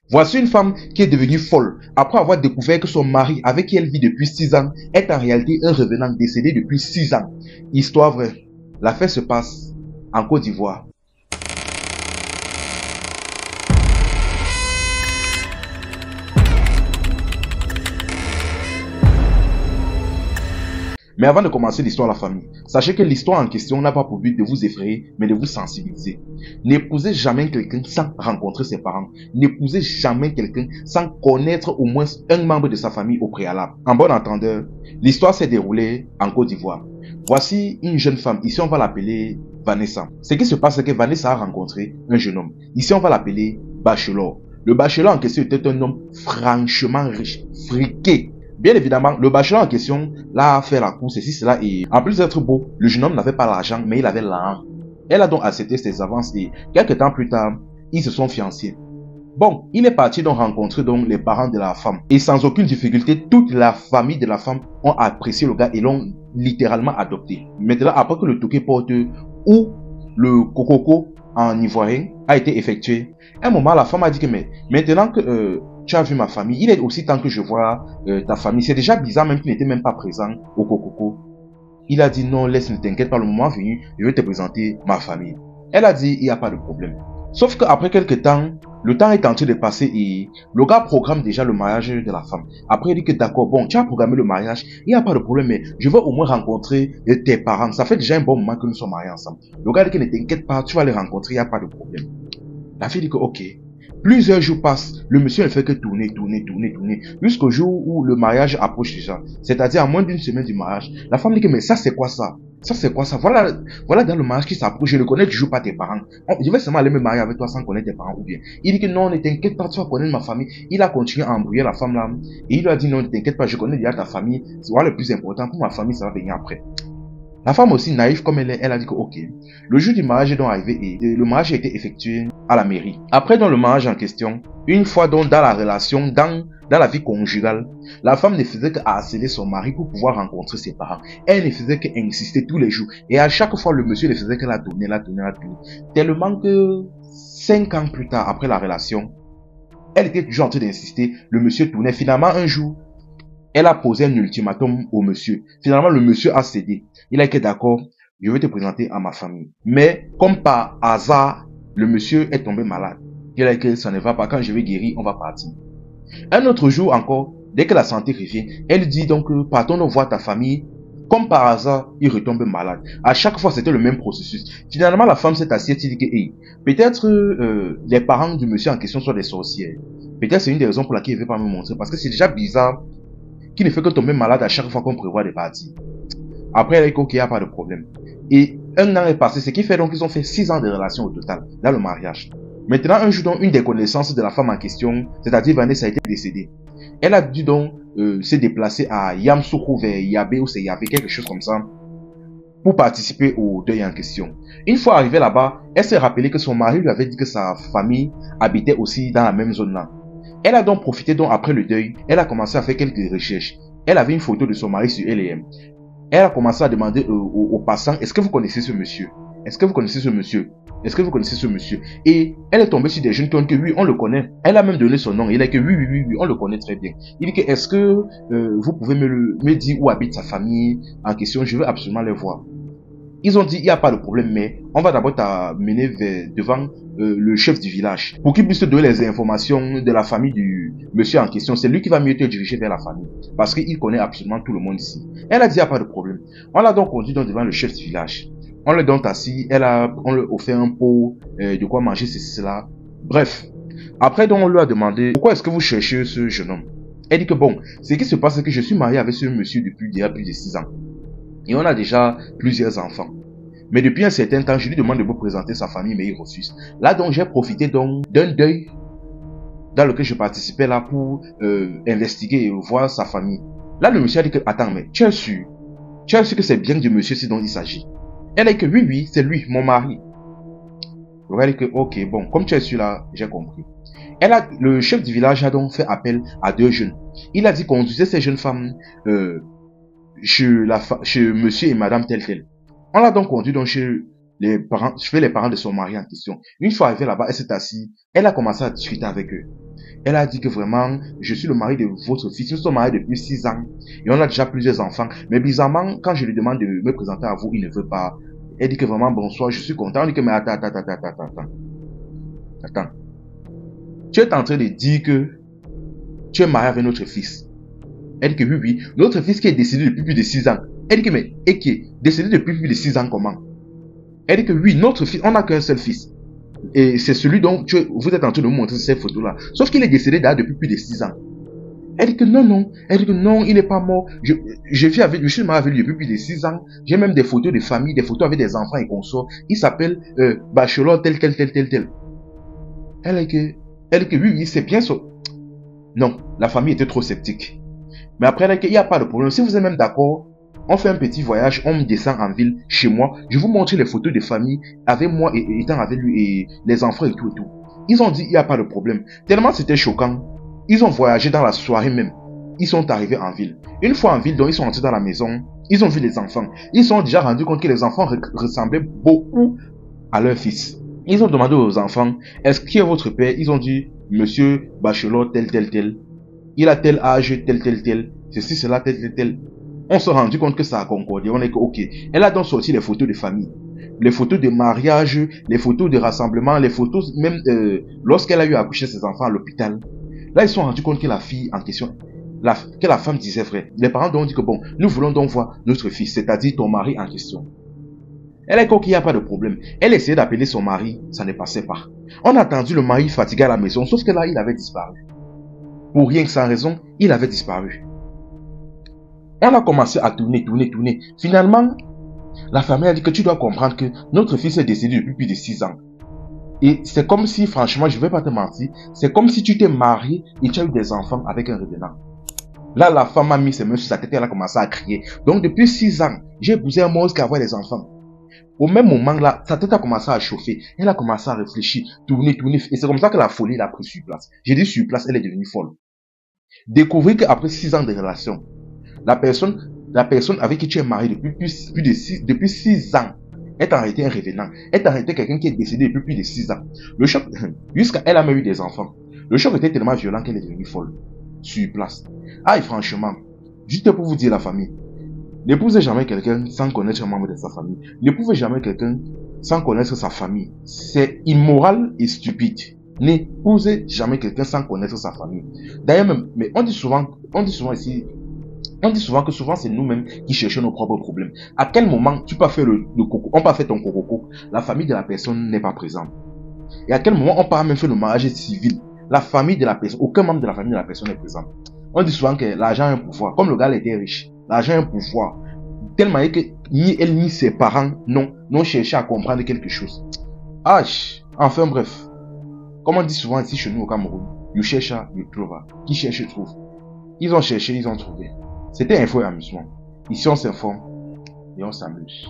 Voici une femme qui est devenue folle après avoir découvert que son mari, avec qui elle vit depuis 6 ans, est en réalité un revenant décédé depuis 6 ans. Histoire vraie. L'affaire se passe en Côte d'Ivoire. Mais avant de commencer l'histoire de la famille, sachez que l'histoire en question n'a pas pour but de vous effrayer, mais de vous sensibiliser. N'épousez jamais quelqu'un sans rencontrer ses parents. N'épousez jamais quelqu'un sans connaître au moins un membre de sa famille au préalable. En bon entendeur, l'histoire s'est déroulée en Côte d'Ivoire. Voici une jeune femme, ici on va l'appeler Vanessa. Ce qui se passe, c'est que Vanessa a rencontré un jeune homme. Ici on va l'appeler Bachelor. Le bachelor en question était un homme franchement riche, friqué. Bien évidemment, le bachelor en question l'a fait la course, ceci, cela, et en plus d'être beau, le jeune homme n'avait pas l'argent, mais il avait l'âme. Elle a donc accepté ses avances et quelques temps plus tard, ils se sont fiancés. Bon, il est parti donc rencontrer donc les parents de la femme. Et sans aucune difficulté, toute la famille de la femme ont apprécié le gars et l'ont littéralement adopté. Maintenant, après que le toqué porte ou le cococo en ivoirien a été effectué, à un moment, la femme a dit que mais maintenant que tu as vu ma famille, il est aussi temps que je vois ta famille. C'est déjà bizarre même qu'il n'était même pas présent au cococo. Il a dit non, laisse, ne t'inquiète pas, le moment venu, je vais te présenter ma famille. Elle a dit, il n'y a pas de problème. Sauf qu'après quelques temps, le temps est en train de passer et le gars programme déjà le mariage de la femme. Après, il dit que d'accord, bon, tu as programmé le mariage, il n'y a pas de problème, mais je veux au moins rencontrer tes parents. Ça fait déjà un bon moment que nous sommes mariés ensemble. Le gars dit que ne t'inquiète pas, tu vas les rencontrer, il n'y a pas de problème. La fille dit que ok. Plusieurs jours passent, le monsieur ne fait que tourner, jusqu'au jour où le mariage approche déjà. C'est-à-dire à moins d'une semaine du mariage. La femme dit que mais ça c'est quoi ça? Ça c'est quoi ça? Voilà dans le mariage qui s'approche, je ne connais toujours pas tes parents. Je vais seulement aller me marier avec toi sans connaître tes parents ou bien. Il dit que non, ne t'inquiète pas, tu vas connaître ma famille. Il a continué à embrouiller la femme là. Et il lui a dit non, ne t'inquiète pas, je connais déjà ta famille. C'est voilà le plus important, pour ma famille ça va venir après. La femme aussi naïve comme elle est, elle a dit que ok. Le jour du mariage est donc arrivé et le mariage a été effectué à la mairie. Après donc le mariage en question, une fois donc dans la relation, dans la vie conjugale, la femme ne faisait que harceler son mari pour pouvoir rencontrer ses parents. Elle ne faisait qu'insister tous les jours. Et à chaque fois, le monsieur ne faisait que la tourner. Tellement que 5 ans plus tard, après la relation, elle était toujours en train d'insister. Le monsieur tournait. Finalement, un jour, elle a posé un ultimatum au monsieur. Finalement, le monsieur a cédé. Il a été d'accord, je vais te présenter à ma famille. Mais, comme par hasard, le monsieur est tombé malade. Il a dit que ça ne va pas, quand je vais guérir, on va partir. Un autre jour encore, dès que la santé revient, elle dit donc, partons donc voir ta famille. Comme par hasard, il retombe malade. À chaque fois, c'était le même processus. Finalement, la femme s'est assise et dit que, hey, peut-être les parents du monsieur en question sont des sorcières. Peut-être c'est une des raisons pour laquelle il ne veut pas me montrer. Parce que c'est déjà bizarre qui ne fait que tomber malade à chaque fois qu'on prévoit des parties. Après, elle a dit qu'il n'y a pas de problème. Et un an est passé, ce qui fait donc qu'ils ont fait 6 ans de relation au total, dans le mariage. Maintenant, un jour, donc, une des connaissances de la femme en question, c'est-à-dire Vanessa, a été décédée. Elle a dû donc se déplacer à Yamoussoukro vers Yabé ou c'est Yabé, quelque chose comme ça, pour participer au deuil en question. Une fois arrivée là-bas, elle s'est rappelée que son mari lui avait dit que sa famille habitait aussi dans la même zone là. Elle a donc profité donc après le deuil, elle a commencé à faire quelques recherches. Elle avait une photo de son mari sur LM. Elle a commencé à demander aux passants, est-ce que vous connaissez ce monsieur? Est-ce que vous connaissez ce monsieur? Est-ce que vous connaissez ce monsieur? Et elle est tombée sur des jeunes qui ont dit que oui, on le connaît. Elle a même donné son nom. Il a dit que oui, on le connaît très bien. Il dit que est-ce que vous pouvez me dire où habite sa famille en question? Je veux absolument les voir. Ils ont dit, il n'y a pas de problème, mais on va d'abord t'amener devant le chef du village pour qu'il puisse te donner les informations de la famille du monsieur en question. C'est lui qui va mieux te diriger vers la famille parce qu'il connaît absolument tout le monde ici. Elle a dit, il n'y a pas de problème. On l'a donc conduit donc devant le chef du village. On l'a donc assis, on lui a offert un pot, de quoi manger, c'est cela. Bref. Après donc on lui a demandé, pourquoi est-ce que vous cherchez ce jeune homme? Elle dit que bon, ce qui se passe c'est que je suis marié avec ce monsieur depuis déjà plus de 6 ans. Et on a déjà plusieurs enfants. Mais depuis un certain temps, je lui demande de me présenter sa famille, mais il refuse. Là donc, j'ai profité donc d'un deuil dans lequel je participais là pour investiguer et voir sa famille. Là, le monsieur a dit que, attends, mais tu es sûr que c'est bien du monsieur dont il s'agit? Elle a dit que oui, c'est lui, mon mari. Elle a dit que, ok, bon, comme tu es sûr là, j'ai compris. Le chef du village a donc fait appel à 2 jeunes. Il a dit qu'on conduisait ces jeunes femmes chez monsieur et madame tel. On l'a donc conduit donc chez les parents de son mari en question. Une fois arrivée là-bas, elle s'est assise, elle a commencé à discuter avec eux. Elle a dit que vraiment, je suis le mari de votre fils. Nous sommes mariés depuis 6 ans. Et on a déjà plusieurs enfants. Mais bizarrement, quand je lui demande de me présenter à vous, il ne veut pas. Elle dit que vraiment, bonsoir, je suis content. On dit que, mais attends. Tu es en train de dire que tu es marié avec notre fils. Elle dit que oui. Notre fils qui est décédé depuis plus de 6 ans. Elle dit que, mais, et qui est décédé depuis plus de 6 ans, comment? Elle dit que oui, notre fils, on n'a qu'un seul fils. Et c'est celui dont vous êtes en train de me montrer ces photos-là. Sauf qu'il est décédé là depuis plus de 6 ans. Elle dit que non. Elle dit que non, il n'est pas mort. Je suis marié avec lui depuis plus de 6 ans. J'ai même des photos de famille, des photos avec des enfants et consorts. Il s'appelle Bachelor tel. Elle dit que oui, c'est bien ça. Non, la famille était trop sceptique. Mais après, elle dit qu'il n'y a pas de problème. Si vous êtes même d'accord, on fait un petit voyage, on descend en ville chez moi. Je vous montre les photos de famille avec moi et étant avec lui et les enfants et tout. Ils ont dit il n'y a pas de problème. Tellement c'était choquant. Ils ont voyagé dans la soirée même. Ils sont arrivés en ville. Une fois en ville, donc ils sont entrés dans la maison. Ils ont vu les enfants. Ils se sont déjà rendus compte que les enfants ressemblaient beaucoup à leur fils. Ils ont demandé aux enfants, est-ce qui est votre père? Ils ont dit, monsieur Bachelor tel. Il a tel âge, tel. Ceci, cela, tel. On s'est rendu compte que ça a concordé. On est que, ok. Elle a donc sorti les photos de famille. Les photos de mariage, les photos de rassemblement, les photos même lorsqu'elle a eu à accoucher ses enfants à l'hôpital. Là, ils se sont rendus compte que la fille en question, que la femme disait vrai. Les parents ont dit que bon, nous voulons donc voir notre fils, c'est-à-dire ton mari en question. Elle a dit qu'il n'y a pas de problème. Elle essayait d'appeler son mari, ça ne passait pas. On a attendu le mari fatigué à la maison, sauf que là, il avait disparu. Pour rien que sans raison, il avait disparu. On a commencé à tourner. Finalement, la famille a dit que tu dois comprendre que notre fils est décédé depuis plus de 6 ans. Et c'est comme si, franchement, je ne vais pas te mentir, c'est comme si tu t'es marié et tu as eu des enfants avec un revenant. Là, la femme a mis ses mains sur sa tête et elle a commencé à crier. Donc, depuis 6 ans, j'ai épousé un monstre qui a des enfants. Au même moment là, sa tête a commencé à chauffer. Elle a commencé à réfléchir, tourner. Et c'est comme ça que la folie l'a pris sur place. J'ai dit sur place, elle est devenue folle. Découvrir qu'après 6 ans de relation, la personne avec qui tu es marié depuis 6 ans est en réalité un revenant, est en réalité quelqu'un qui est décédé depuis plus de 6 ans. Le choc, jusqu'à elle a même eu des enfants. Le choc était tellement violent qu'elle est devenue folle. Sur place. Ah, et franchement, juste pour vous dire la famille, n'épousez jamais quelqu'un sans connaître un membre de sa famille. N'épousez jamais quelqu'un sans connaître sa famille. C'est immoral et stupide. N'épousez jamais quelqu'un sans connaître sa famille. D'ailleurs même, mais on dit souvent que souvent c'est nous-mêmes qui cherchons nos propres problèmes. À quel moment tu peux faire le coco, on peut faire ton coco, la famille de la personne n'est pas présente. Et à quel moment on peut même faire le mariage civil, la famille de la personne, aucun membre de la famille de la personne n'est présent. On dit souvent que l'argent a un pouvoir. Comme le gars était riche, l'argent a un pouvoir. Tellement que ni elle ni ses parents n'ont cherché à comprendre quelque chose. Ah, enfin bref. Comme on dit souvent ici chez nous au Cameroun, you cherche, you trouve. Qui cherche, trouve. Ils ont cherché, ils ont trouvé. C'était info et amusement. Ici on s'informe et on s'amuse.